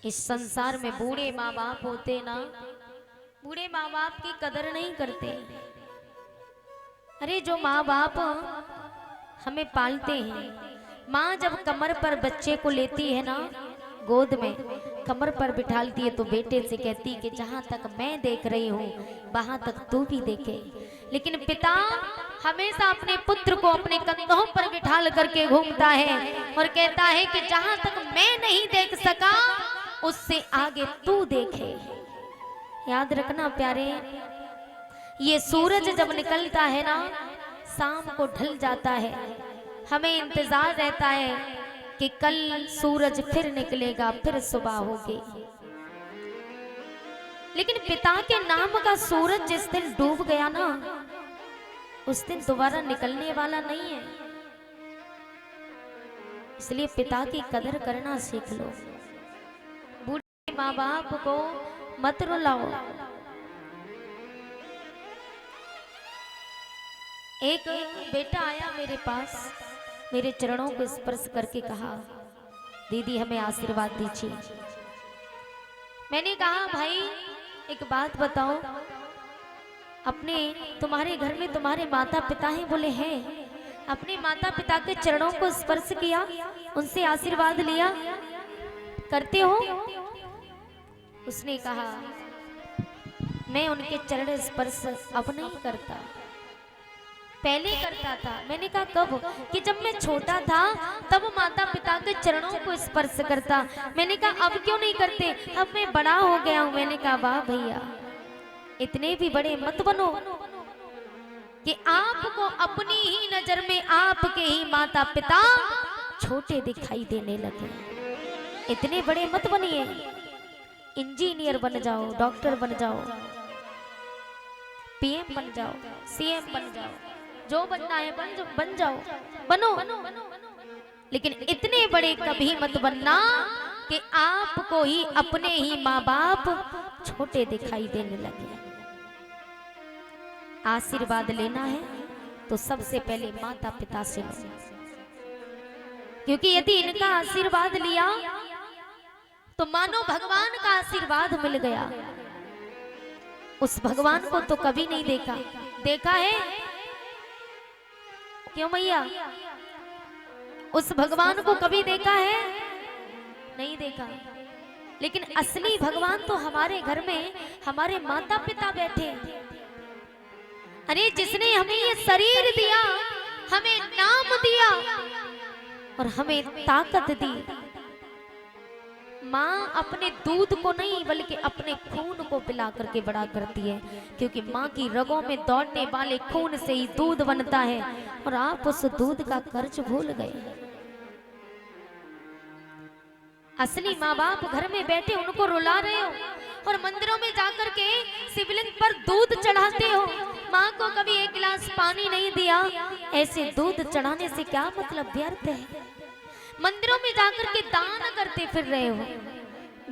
इस संसार में बूढ़े माँ बाप होते ना, बूढ़े माँ बाप की कदर नहीं करते। अरे जो माँ बाप हमें पालते हैं, माँ जब कमर पर बच्चे को लेती है ना, गोद में कमर पर बिठालती है तो बेटे से कहती कि जहां तक मैं देख रही हूँ वहां तक तू भी देखे। लेकिन पिता हमेशा अपने पुत्र को अपने कंधों पर बिठाल करके घूमता है और कहता है कि जहां तक मैं नहीं देख सका उससे आगे तू देखे। याद रखना प्यारे, ये सूरज जब निकलता है ना, शाम को ढल जाता है, हमें इंतजार रहता है कि कल सूरज फिर निकलेगा, फिर सुबह होगी। लेकिन पिता के नाम का सूरज जिस दिन डूब गया ना, उस दिन दोबारा निकलने वाला नहीं है। इसलिए पिता की कदर करना सीख लो। बूढ़े माँ बाप को मत रुलाओ। एक बेटा आया मेरे पास, मेरे चरणों को स्पर्श करके कहा, दीदी हमें आशीर्वाद दीजिए। मैंने कहा भाई एक बात बताओ, अपने तुम्हारे घर में तुम्हारे माता पिता हैं? बोले हैं। अपने माता पिता के चरणों को स्पर्श किया, उनसे आशीर्वाद लिया, करते हो? उसने कहा मैं उनके चरण स्पर्श अब नहीं करता, पहले करता था। मैंने कहा कब? कि जब मैं छोटा था तब माता पिता के चरणों को स्पर्श करता। मैंने कहा अब क्यों नहीं करते? अब मैं बड़ा हो गया हूं। मैंने कहा वाह भैया, इतने भी बड़े मत बनो कि आपको अपनी ही नजर में आपके ही माता पिता छोटे दिखाई देने लगे। इतने बड़े मत बनिए। इंजीनियर बन जाओ, डॉक्टर बन जाओ, पीएम बन जाओ, सीएम बन जाओ, जो बनना है बन जाओ, बनो। लेकिन इतने बड़े कभी मत बनना कि आपको ही अपने ही माँ बाप छोटे दिखाई देने लगे। आशीर्वाद लेना है तो सबसे पहले माता पिता से लो, क्योंकि यदि इनका आशीर्वाद लिया तो मानो भगवान का आशीर्वाद मिल गया। उस भगवान को तो कभी नहीं देखा, देखा है क्यों भैया? उस भगवान को कभी देखा है? नहीं देखा। लेकिन असली भगवान तो हमारे घर में हमारे माता पिता बैठे। अरे जिसने हमें ये शरीर दिया, हमें नाम दिया और हमें ताकत दी। माँ अपने दूध को नहीं बल्कि अपने खून को पिला करके बड़ा करती है, क्योंकि माँ की रगों में दौड़ने वाले खून से ही दूध बनता है। और आप उस दूध का कर्ज भूल गए। असली माँ बाप घर में बैठे उनको रुला रहे हो और मंदिरों में जाकर के शिवलिंग पर दूध चढ़ाते हो। माँ को कभी एक गिलास पानी नहीं दिया, ऐसे दूध चढ़ाने से क्या मतलब? व्यर्थ है। मंदिरों में जाकर के दान करते फिर रहे हो,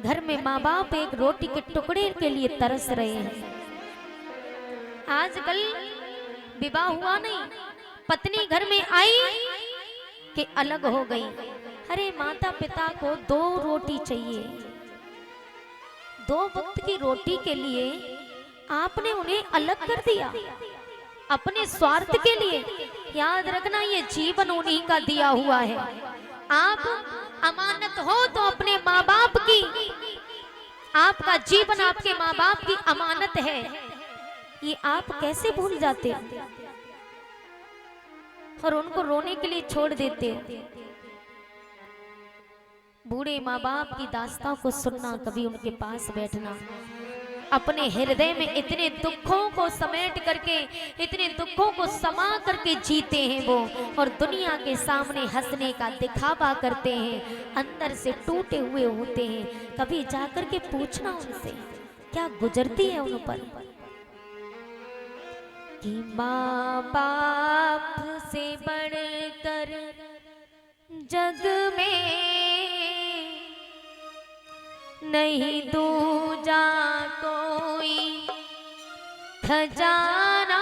घर में माँ बाप एक रोटी के टुकड़े के लिए तरस रहे हैं। आजकल विवाह हुआ नहीं, पत्नी घर में आई कि अलग हो गई। अरे माता पिता को 2 रोटी चाहिए, 2 वक्त की रोटी के लिए आपने उन्हें अलग कर दिया अपने स्वार्थ के लिए। याद रखना ये जीवन उन्हीं का दिया हुआ है। आप अमानत हो तो अपने माँ बाप की, आपका जीवन आपके माँ बाप की अमानत है। ये आप कैसे भूल जाते और उनको रोने के लिए छोड़ देते? बूढ़े माँ बाप की दास्तां को सुनना, कभी उनके पास बैठना, अपने हृदय में इतने दुखों को समेट करके, इतने दुखों को समा करके जीते हैं वो, और दुनिया के सामने हंसने का दिखावा करते हैं, अंदर से टूटे हुए होते हैं। कभी जाकर के पूछना उनसे क्या गुजरती है उन पर। कि माँ बाप से बढ़कर जग में नहीं दूजा कोई खजाना।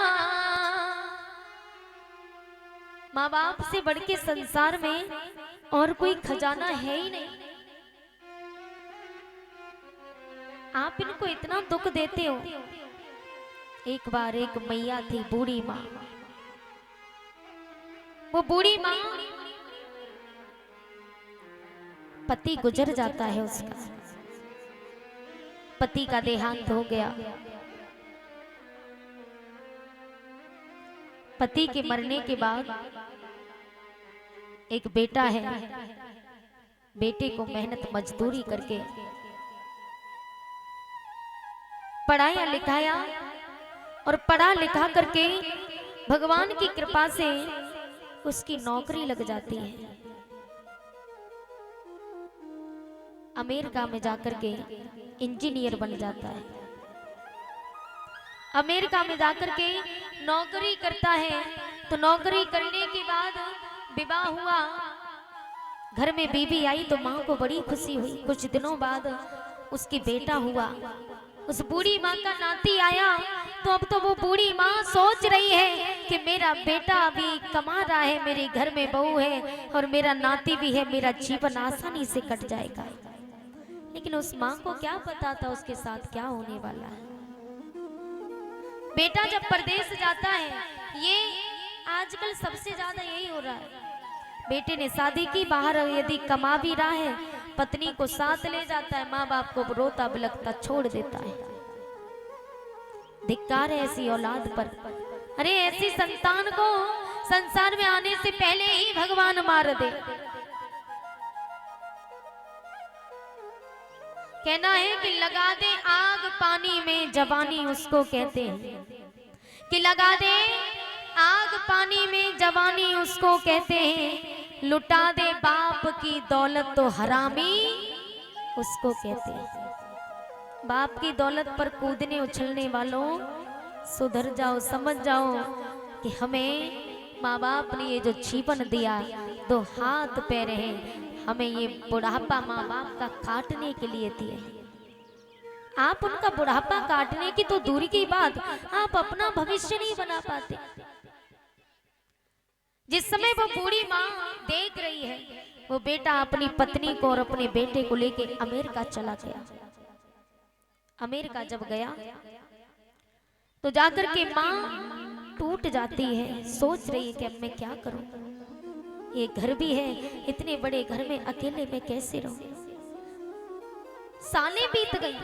माँ बाप से बढ़ के संसार में और कोई खजाना है ही नहीं। आप इनको इतना दुख देते हो। एक बार एक मैया थी, बूढ़ी माँ। वो बूढ़ी माँ, पति गुजर जाता है उसका, पति का देहांत हो गया। पति के मरने के बाद एक बेटा है, बेटे को मेहनत मजदूरी करके पढ़ाया लिखाया और पढ़ा लिखा करके भगवान की कृपा से उसकी नौकरी लग जाती है। अमेरिका में जाकर के इंजीनियर बन जाता है। अमेरिका में जाकर के नौकरी करता है। तो नौकरी करने के बाद विवाह हुआ, घर में बीवी आई तो माँ को बड़ी खुशी हुई। कुछ दिनों बाद उसकी बेटा हुआ, उस बूढ़ी माँ का नाती आया। तो अब तो वो बूढ़ी माँ सोच रही है कि मेरा बेटा अभी कमा रहा है, मेरे घर में बहू है और मेरा नाती भी है, मेरा जीवन आसानी से कट जाएगा। लेकिन उस माँ को क्या पता था उसके साथ क्या होने वाला है। बेटा जब परदेश जाता है, ये आजकल सबसे ज्यादा यही हो रहा है। बेटे ने शादी की, बाहर यदि कमा भी रहा है, पत्नी को साथ ले जाता है, माँ बाप को रोता बिलखता छोड़ देता है। धिक्कार है ऐसी औलाद पर। अरे ऐसी संतान को संसार में आने से पहले ही भगवान मार दे। कहना है कि लगा दे आग पानी में जवानी उसको कहते हैं, कि लगा दे आग पानी में जवानी उसको कहते हैं, लुटा दे बाप की दौलत तो हरामी उसको कहते हैं। बाप की दौलत पर कूदने उछलने वालों, सुधर जाओ, समझ जाओ कि हमें माँ बाप ने ये जो जीवन दिया, दो हाथ पैर हैं, हमें ये बुढ़ापा माँ बाप का काटने के लिए दिए। आप उनका बुढ़ापा काटने की तो दूरी की बात, आप अपना भविष्य नहीं बना पाते। जिस समय वो बूढ़ी माँ देख रही है, वो बेटा अपनी पत्नी को और अपने बेटे को लेके अमेरिका चला गया। अमेरिका जब गया तो जाकर के माँ टूट जाती है, सोच रही है कि अब मैं क्या करूं, ये घर भी है, इतने बड़े घर में अकेले में कैसे रहूं। सालें बीत गई।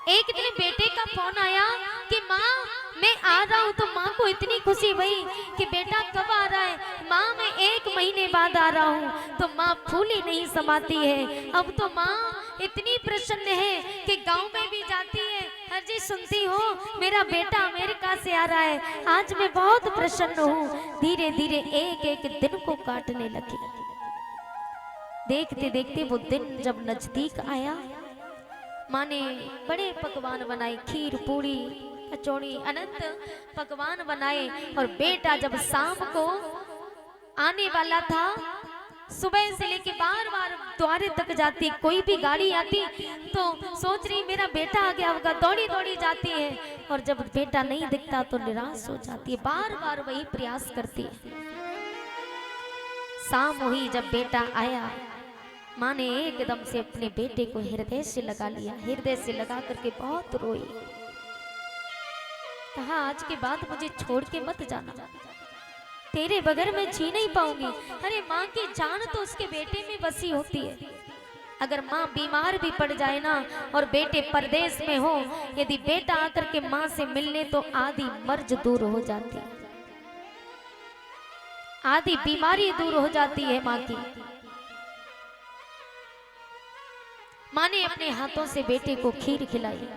एक दिन बेटे का फोन आया कि माँ मैं आ रहा हूँ। तो माँ को इतनी खुशी हुई कि बेटा कब आ रहा है। माँ मैं 1 महीने बाद आ रहा हूँ। तो माँ फूल ही नहीं समाती है। अब तो माँ इतनी प्रसन्न है कि गांव में भी जाती है, हर जी सुनती हो मेरा बेटा अमेरिका से आ रहा है। आज मैं बहुत प्रसन्न हूँ। धीरे धीरे एक एक दिन को काटने लगी। देखते देखते वो दिन जब नजदीक आया, माँ ने बड़े पकवान बनाए, खीर पूरी कचौड़ी अनंत पकवान बनाए। और बेटा जब शाम को आने वाला था, सुबह से लेके बार बार द्वारे तक जाती, कोई भी गाड़ी आती तो सोच रही मेरा बेटा आ गया होगा, दौड़ी दौड़ी जाती है। और जब बेटा नहीं दिखता तो निराश हो जाती है, बार बार वही प्रयास करती है। शाम हुई, जब बेटा आया, माँ ने एकदम से अपने बेटे को हृदय से लगा लिया। हृदय से लगा करके बहुत रोई। कहा आज के बाद मुझे छोड़ के मत जाना, तेरे बगैर मैं जी नहीं पाऊंगी। अरे माँ की जान तो उसके बेटे में बसी होती है। अगर माँ बीमार भी पड़ जाए ना और बेटे परदेश में हो, यदि बेटा आकर के माँ से मिलने तो आधी मर्ज दूर हो जाती है, आधी बीमारी दूर हो जाती है माँ की। माँ ने अपने हाथों से बेटे को खीर खिलाई,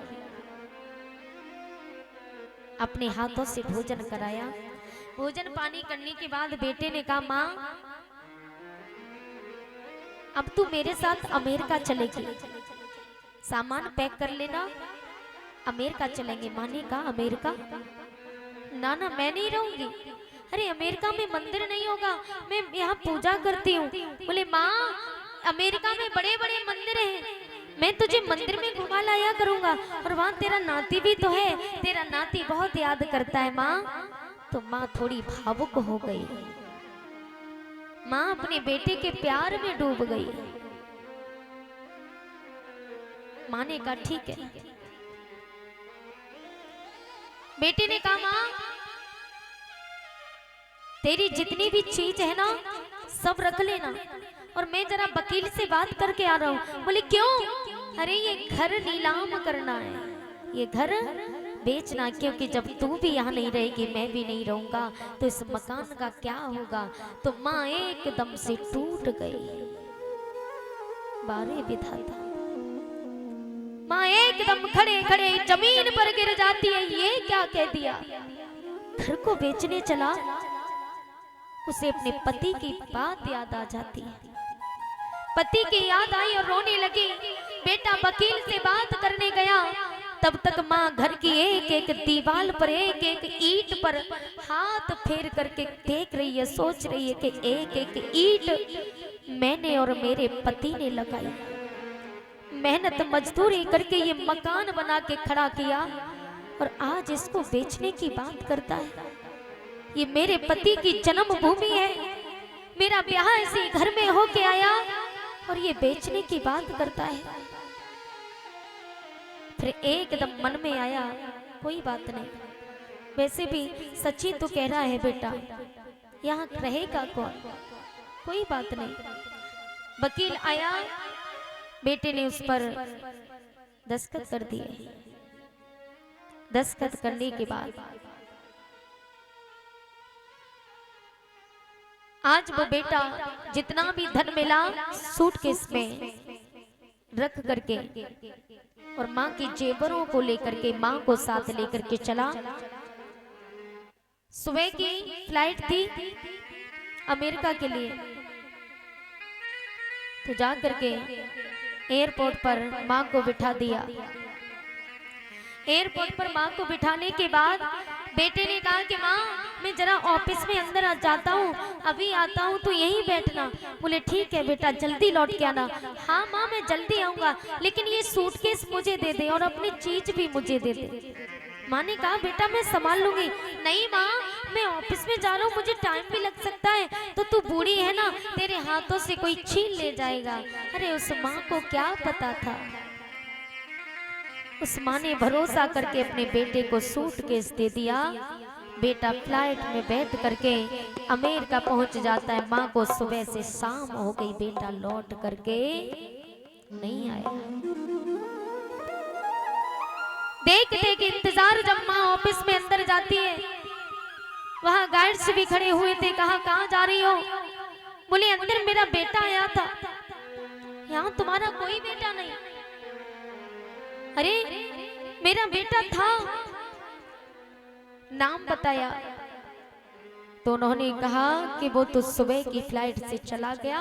अपने हाथों से भोजन कराया। भोजन पानी करने के बाद बेटे ने कहा माँ अब तू मेरे साथ अमेरिका चलेगी, सामान पैक कर लेना, अमेरिका चलेंगे। माँ ने कहा अमेरिका? ना ना मैं नहीं रहूंगी। अरे अमेरिका में मंदिर नहीं होगा, मैं यहाँ पूजा करती हूँ। बोले माँ अमेरिका में बड़े बड़े मंदिर हैं, मैं तुझे मंदिर में घुमा लाया करूंगा, और वहां तेरा नाती भी तो है, तेरा नाती बहुत याद करता है माँ। तो माँ थोड़ी भावुक हो गई। माँ अपने बेटे के प्यार में डूब गई। माँ ने कहा ठीक है। बेटी ने कहा माँ तेरी जितनी भी चीज है ना सब रख लेना, और मैं जरा वकील से बात करके आ रहा हूँ। बोले क्यों? अरे ये घर नीलाम करना है, ये घर बेचना, क्योंकि जब तू भी यहाँ नहीं रहेगी मैं भी नहीं रहूंगा तो इस मकान का क्या होगा। तो माँ एकदम से टूट गई। बारे विधाता, माँ एकदम खड़े खड़े जमीन पर गिर जाती है। ये क्या कह दिया? घर को बेचने चला, उसे अपने पति की बात याद आ जाती है। पति की याद आई और रोने लगी। बेटा वकील से बात करने गया, तब तक माँ घर की एक एक दीवार पर, एक एक ईंट पर हाथ फेर करके देख रही है, सोच रही है कि एक एक ईंट मैंने और मेरे पति ने लगाई, मेहनत मजदूरी करके ये मकान बना के खड़ा किया, और आज इसको बेचने की बात करता है। ये मेरे पति की जन्मभूमि है, मेरा ब्याह इसी घर में होके आया और ये बेचने की बात करता है। फिर एकदम मन में आया कोई बात नहीं, वैसे भी सची तो कह रहा है बेटा यहाँ रहेगा कौन, कोई बात नहीं। वकील आया, बेटे ने उस पर दस्तखत कर दिए। दस्तखत करने के बाद आज वो बेटा जितना भी धन मिला सूटकेस में रख करके और माँ की जेवरों को लेकर के, माँ को साथ लेकर के चला। सुबह की फ्लाइट थी अमेरिका के लिए, तो जा करके एयरपोर्ट पर माँ को बिठा दिया। एयरपोर्ट पर माँ को बिठाने के बाद बेटे ने कहा कि माँ मैं जरा ऑफिस में अंदर आ जाता हूँ, अभी आता हूँ तो यहीं बैठना। बोले ठीक है बेटा जल्दी लौट के आना। हाँ माँ मैं जल्दी आऊंगा, लेकिन ये सूटकेस मुझे दे दे और अपनी चीज भी मुझे दे दे। माँ ने कहा बेटा मैं संभाल लूंगी। नहीं माँ मैं ऑफिस में जा रहा हूँ, मुझे टाइम भी लग सकता है, तो तू बूढ़ी है ना, तेरे हाथों से कोई छीन ले जाएगा। अरे उस माँ को क्या पता था, उस माँ ने भरोसा करके अपने बेटे को सूटकेस दे दिया। बेटा फ्लाइट में बैठ करके अमेरिका पहुंच जाता है। माँ को सुबह से शाम हो गई, बेटा लौट करके नहीं आया। देख देख इंतजार, जब माँ ऑफिस में अंदर जाती है वहां गार्ड्स भी खड़े हुए थे। कहा कहाँ जा रही हो? बोले अंदर मेरा बेटा आया था। यहाँ तुम्हारा कोई बेटा नहीं? अरे मेरा बेटा था। नाम बताया तो उन्होंने कहा कि वो तो सुबह की फ्लाइट से चला गया,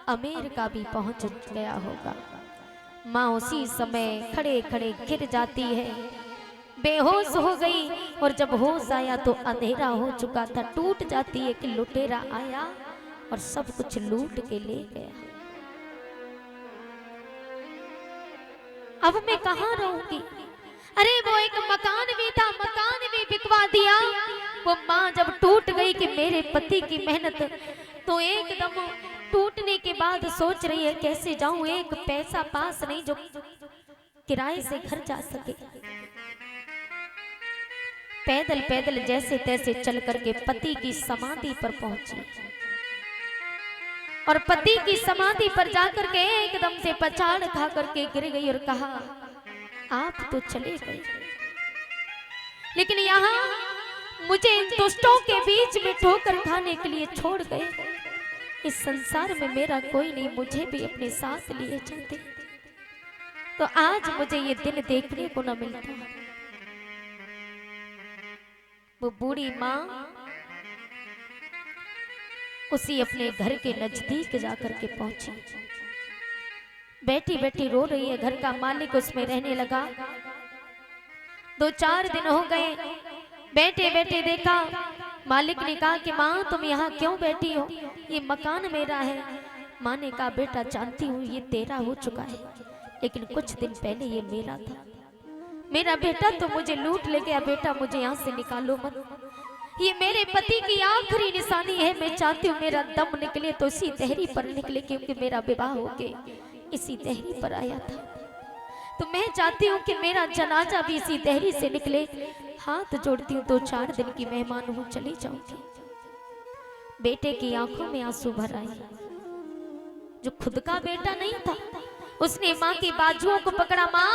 अमेरिका भी पहुंच गया होगा। माँ उसी समय खड़े खड़े गिर जाती है, बेहोश हो गई, और जब होश आया तो अंधेरा हो चुका था। टूट जाती है कि लुटेरा आया और सब कुछ लूट के ले गया। अब मैं कहाँ रहूंगी? अरे वो एक मकान भी था, मकान भी बिकवा दिया। वो माँ जब टूट गई कि मेरे पति की मेहनत, तो एकदम टूटने के बाद सोच रही है कैसे जाऊं, एक पैसा पास नहीं जो किराए से घर जा सके। पैदल पैदल जैसे तैसे चल करके पति की समाधि पर पहुंची, और पति की समाधि पर जाकर के एकदम से पछाड़ खा करके गिर गई और कहा आप तो चले गए, लेकिन यहाँ मुझे इन दुष्टों के बीच में ठोकर खाने के लिए छोड़ गए। इस संसार में मेरा कोई नहीं, मुझे भी अपने साथ लिए जाते तो आज मुझे ये दिन देखने को न मिलता। वो बूढ़ी माँ उसी अपने घर के नजदीक जाकर के पहुंची, बैठी बैठी रो रही है। घर का मालिक उसमें रहने लगा। 2-4 दिन हो गए, बैठे बैठे देखा, मालिक ने कहा कि माँ तुम यहाँ क्यों बैठी हो, ये मकान मेरा है। माँ ने कहा बेटा जानती हूँ ये तेरा हो चुका है, लेकिन कुछ दिन पहले ये मेरा था। मेरा बेटा तो मुझे लूट ले गया, बेटा मुझे यहाँ से निकालो मत। ये मेरे पति की आखिरी निशानी है, मैं चाहती हूँ मेरा दम निकले तो इसी तहरी पर निकले, क्योंकि मेरा विवाह हो के इसी तहरी पर आया था। तो मैं चाहती हूँ कि मेरा जनाजा भी इसी देहरी से निकले। हाथ जोड़ती हूँ, 2-4 दिन की मेहमान हूँ, चली जाऊंगी। बेटे की आंखों में आंसू भर आए। जो खुद का बेटा नहीं था, उसने माँ की बाजुओं को पकड़ा। माँ,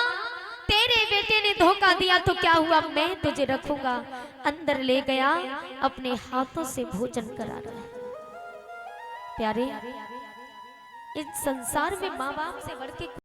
तेरे बेटे ने धोखा दिया तो क्या हुआ, मैं तुझे रखूंगा। अंदर ले गया, अपने हाथों से भोजन करा रहा है। प्यारे, इस संसार में माँ बाप से बढ़ के